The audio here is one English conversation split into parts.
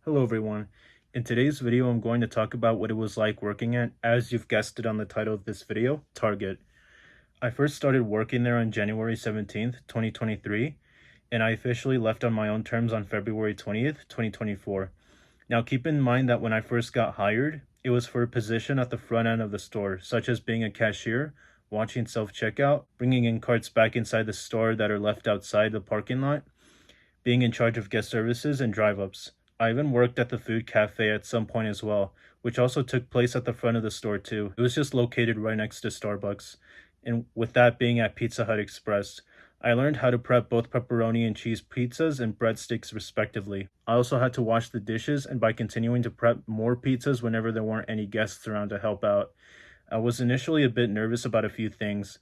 Hello everyone. In today's video, I'm going to talk about what it was like working at, as you've guessed it on the title of this video, Target. I first started working there on January 17th, 2023, and I officially left on my own terms on February 20th, 2024. Now keep in mind that when I first got hired, it was for a position at the front end of the store, such as being a cashier, watching self-checkout, bringing in carts back inside the store that are left outside the parking lot, being in charge of guest services and drive-ups. I even worked at the food cafe at some point as well, which also took place at the front of the store too. It was just located right next to Starbucks. And with that being at Pizza Hut Express, I learned how to prep both pepperoni and cheese pizzas and breadsticks respectively. I also had to wash the dishes, and by continuing to prep more pizzas whenever there weren't any guests around to help out. I was initially a bit nervous about a few things.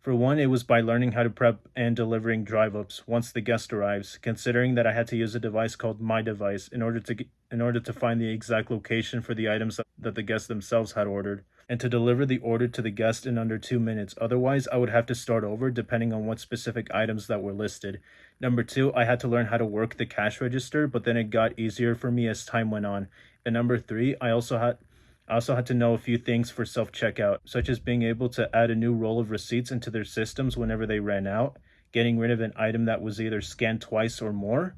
For one, it was by learning how to prep and delivering drive-ups once the guest arrives, considering that I had to use a device called My Device in order to find the exact location for the items that the guests themselves had ordered, and to deliver the order to the guest in under 2 minutes. Otherwise, I would have to start over depending on what specific items that were listed. Number two, I had to learn how to work the cash register, but then it got easier for me as time went on. And number three, I also had to know a few things for self-checkout, such as being able to add a new roll of receipts into their systems whenever they ran out, getting rid of an item that was either scanned twice or more,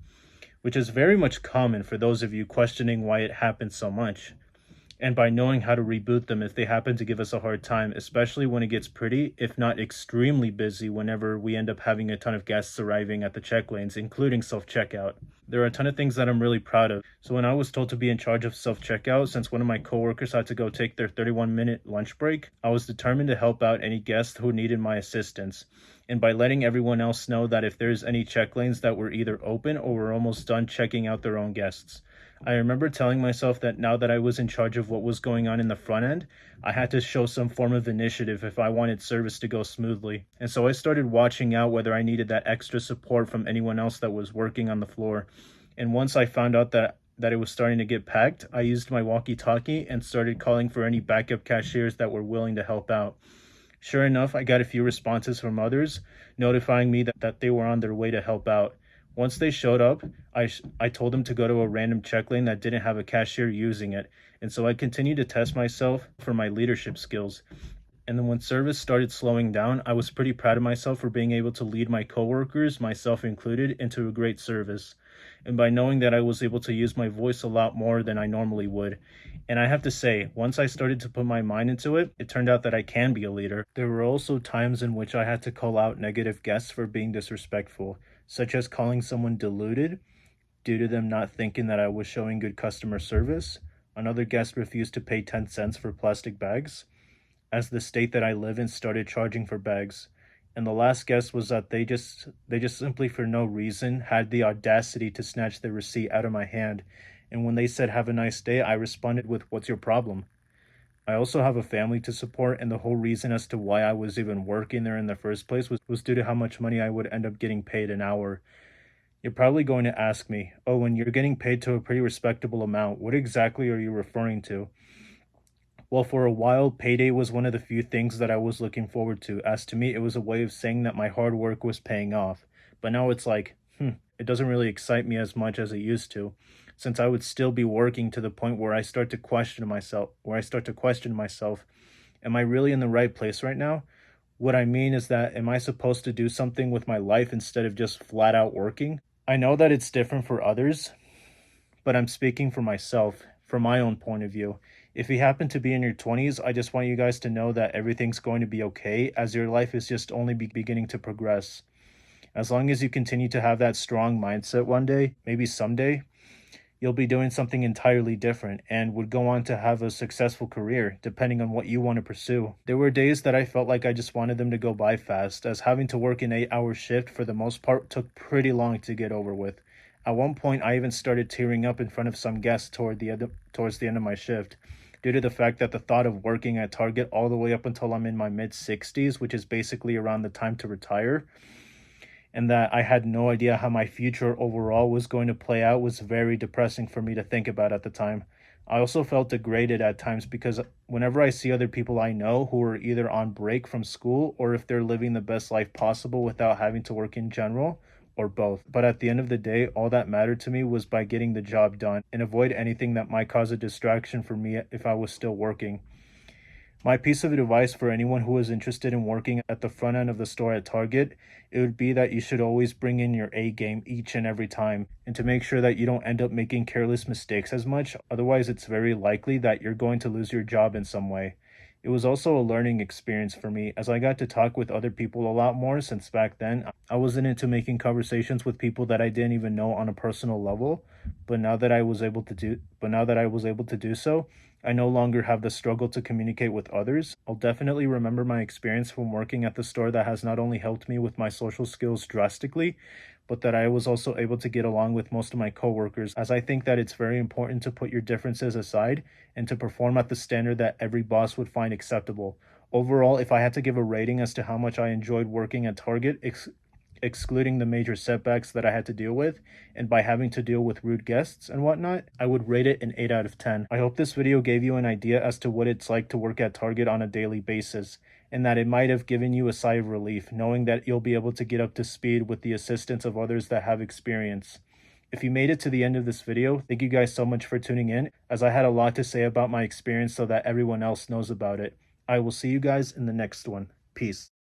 which is very much common for those of you questioning why it happens so much, and by knowing how to reboot them if they happen to give us a hard time, especially when it gets pretty, if not extremely busy, whenever we end up having a ton of guests arriving at the check lanes, including self-checkout. There are a ton of things that I'm really proud of. So when I was told to be in charge of self-checkout, since one of my coworkers had to go take their 31-minute lunch break, I was determined to help out any guest who needed my assistance. And by letting everyone else know that if there's any check lanes that were either open or were almost done checking out their own guests. I remember telling myself that now that I was in charge of what was going on in the front end, I had to show some form of initiative if I wanted service to go smoothly. And so I started watching out whether I needed that extra support from anyone else that was working on the floor. And once I found out that it was starting to get packed, I used my walkie-talkie and started calling for any backup cashiers that were willing to help out. Sure enough, I got a few responses from others notifying me that they were on their way to help out. Once they showed up, I told them to go to a random check lane that didn't have a cashier using it, and so I continued to test myself for my leadership skills. And then when service started slowing down, I was pretty proud of myself for being able to lead my coworkers, myself included, into a great service. And by knowing that I was able to use my voice a lot more than I normally would. And I have to say, once I started to put my mind into it, it turned out that I can be a leader. There were also times in which I had to call out negative guests for being disrespectful, such as calling someone deluded due to them not thinking that I was showing good customer service. Another guest refused to pay 10 cents for plastic bags, as the state that I live in started charging for bags. And the last guess was that they just simply for no reason had the audacity to snatch the receipt out of my hand. And when they said have a nice day, I responded with what's your problem? I also have a family to support, and the whole reason as to why I was even working there in the first place was due to how much money I would end up getting paid an hour. You're probably going to ask me, oh, when you're getting paid to a pretty respectable amount, what exactly are you referring to? Well, for a while, payday was one of the few things that I was looking forward to, as to me, it was a way of saying that my hard work was paying off. But now it's like, it doesn't really excite me as much as it used to, since I would still be working to the point where I start to question myself, am I really in the right place right now? What I mean is that, am I supposed to do something with my life instead of just flat out working? I know that it's different for others, but I'm speaking for myself, from my own point of view. If you happen to be in your 20s, I just want you guys to know that everything's going to be okay, as your life is just only beginning to progress. As long as you continue to have that strong mindset one day, maybe someday, you'll be doing something entirely different and would go on to have a successful career, depending on what you want to pursue. There were days that I felt like I just wanted them to go by fast, as having to work an 8-hour shift for the most part took pretty long to get over with. At one point, I even started tearing up in front of some guests towards the end of my shift, due to the fact that the thought of working at Target all the way up until I'm in my mid-60s, which is basically around the time to retire, and that I had no idea how my future overall was going to play out, was very depressing for me to think about at the time. I also felt degraded at times because whenever I see other people I know who are either on break from school or if they're living the best life possible without having to work in general, or both. But at the end of the day, all that mattered to me was by getting the job done and avoid anything that might cause a distraction for me if I was still working. My piece of advice for anyone who is interested in working at the front end of the store at Target, it would be that you should always bring in your A game each and every time, and to make sure that you don't end up making careless mistakes as much. Otherwise, it's very likely that you're going to lose your job in some way. It was also a learning experience for me as I got to talk with other people a lot more, since back then I wasn't into making conversations with people that I didn't even know on a personal level. But now that I was able to do so, I no longer have the struggle to communicate with others. I'll definitely remember my experience from working at the store that has not only helped me with my social skills drastically, but that I was also able to get along with most of my coworkers, as I think that it's very important to put your differences aside and to perform at the standard that every boss would find acceptable. Overall, if I had to give a rating as to how much I enjoyed working at Target, excluding the major setbacks that I had to deal with, and by having to deal with rude guests and whatnot, I would rate it an 8 out of 10. I hope this video gave you an idea as to what it's like to work at Target on a daily basis, and that it might have given you a sigh of relief, knowing that you'll be able to get up to speed with the assistance of others that have experience. If you made it to the end of this video, thank you guys so much for tuning in, as I had a lot to say about my experience so that everyone else knows about it. I will see you guys in the next one. Peace.